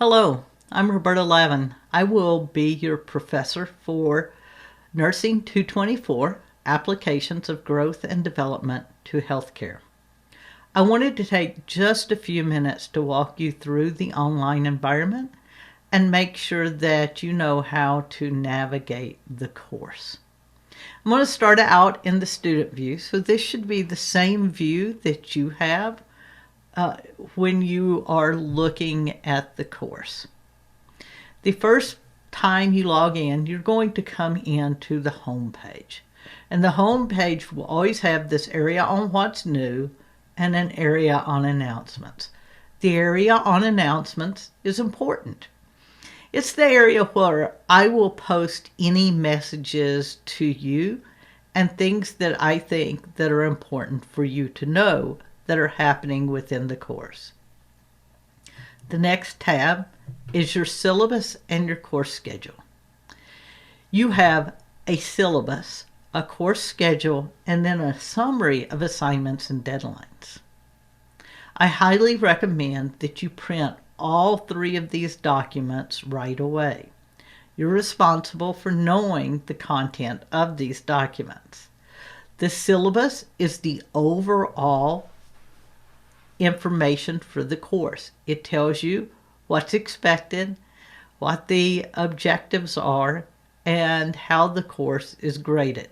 Hello, I'm Roberta Lavin. I will be your professor for Nursing 224, Applications of Growth and Development to Healthcare. I wanted to take just a few minutes to walk you through the online environment and make sure that you know how to navigate the course. I'm going to start out in the student view, so this should be the same view that you have when you are looking at the course. The first time you log in, you're going to come into the home page. And the home page will always have this area on what's new and an area on announcements. The area on announcements is important. It's the area where I will post any messages to you and things that I think that are important for you to know that are happening within the course. The next tab is your syllabus and your course schedule. You have a syllabus, a course schedule, and then a summary of assignments and deadlines. I highly recommend that you print all three of these documents right away. You're responsible for knowing the content of these documents. The syllabus is the overall information for the course. It tells you what's expected, what the objectives are, and how the course is graded.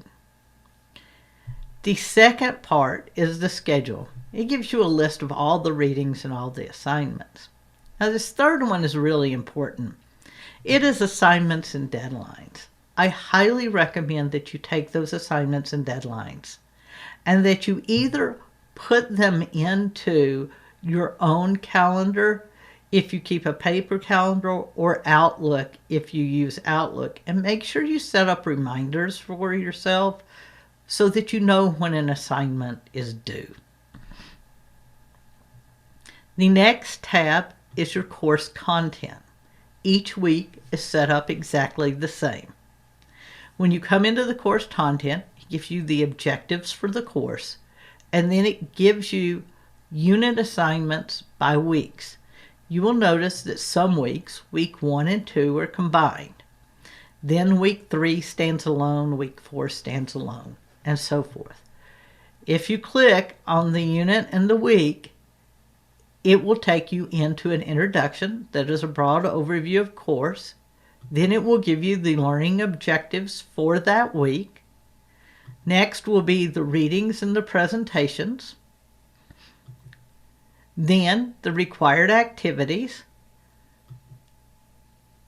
The second part is the schedule. It gives you a list of all the readings and all the assignments. Now this third one is really important. It is assignments and deadlines. I highly recommend that you take those assignments and deadlines and that you either put them into your own calendar if you keep a paper calendar, or Outlook if you use Outlook, and make sure you set up reminders for yourself so that you know when an assignment is due. The next tab is your course content. Each week is set up exactly the same. When you come into the course content, it gives you the objectives for the course, and then it gives you unit assignments by weeks. You will notice that some weeks, week 1 and 2, are combined. Then week 3 stands alone, week 4 stands alone, and so forth. If you click on the unit and the week, it will take you into an introduction that is a broad overview of course. Then it will give you the learning objectives for that week. Next will be the readings and the presentations. Then the required activities,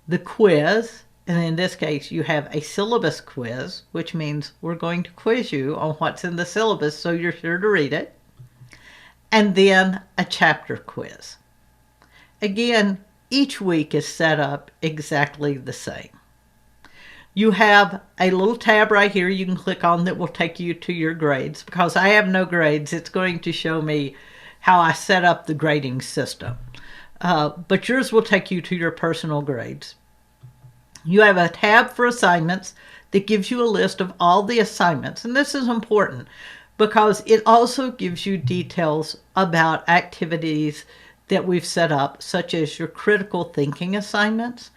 the quiz, and in this case you have a syllabus quiz, which means we're going to quiz you on what's in the syllabus, so you're sure to read it. And then a chapter quiz. Again, each week is set up exactly the same. You have a little tab right here you can click on that will take you to your grades. Because I have no grades, it's going to show me how I set up the grading system. But yours will take you to your personal grades. You have a tab for assignments that gives you a list of all the assignments. And this is important because it also gives you details about activities that we've set up, such as your critical thinking assignments.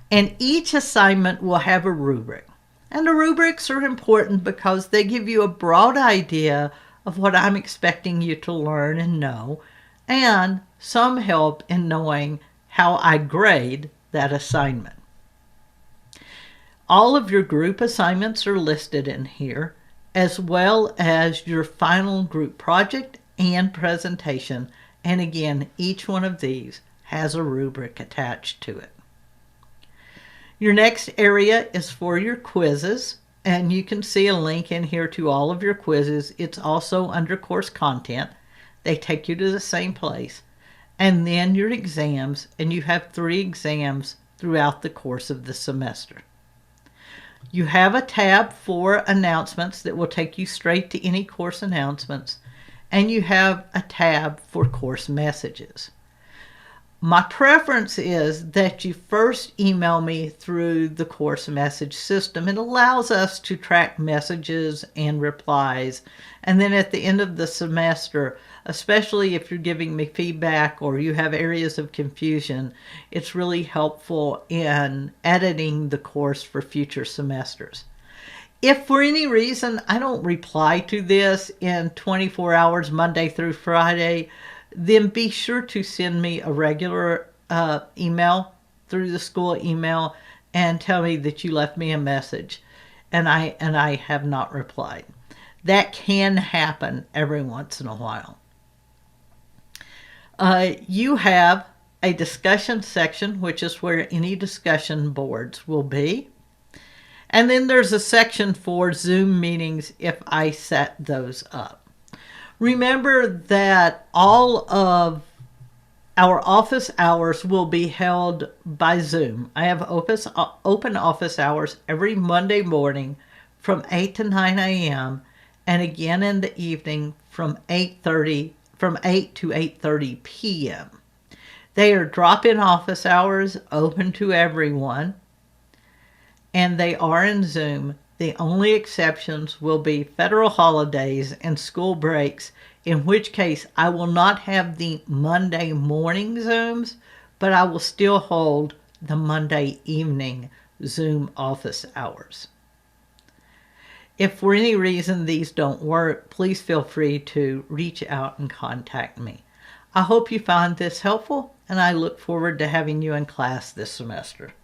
And each assignment will have a rubric. And the rubrics are important because they give you a broad idea of what I'm expecting you to learn and know, and some help in knowing how I grade that assignment. All of your group assignments are listed in here, as well as your final group project and presentation. And again, each one of these has a rubric attached to it. Your next area is for your quizzes, and you can see a link in here to all of your quizzes. It's also under course content. They take you to the same place. And then your exams, and you have 3 exams throughout the course of the semester. You have a tab for announcements that will take you straight to any course announcements, and you have a tab for course messages. My preference is that you first email me through the course message system. It allows us to track messages and replies, and then at the end of the semester, especially if you're giving me feedback or you have areas of confusion. It's really helpful in editing the course for future semesters. If for any reason I don't reply to this in 24 hours, Monday through Friday, then be sure to send me a regular email through the school email and tell me that you left me a message and I have not replied. That can happen every once in a while. You have a discussion section, which is where any discussion boards will be. And then there's a section for Zoom meetings if I set those up. Remember that all of our office hours will be held by Zoom. I have open office hours every Monday morning from 8 to 9 a.m. and again in the evening from 8 to 8:30 p.m. They are drop-in office hours open to everyone, and they are in Zoom. The only exceptions will be federal holidays and school breaks, in which case I will not have the Monday morning Zooms, but I will still hold the Monday evening Zoom office hours. If for any reason these don't work, please feel free to reach out and contact me. I hope you found this helpful, and I look forward to having you in class this semester.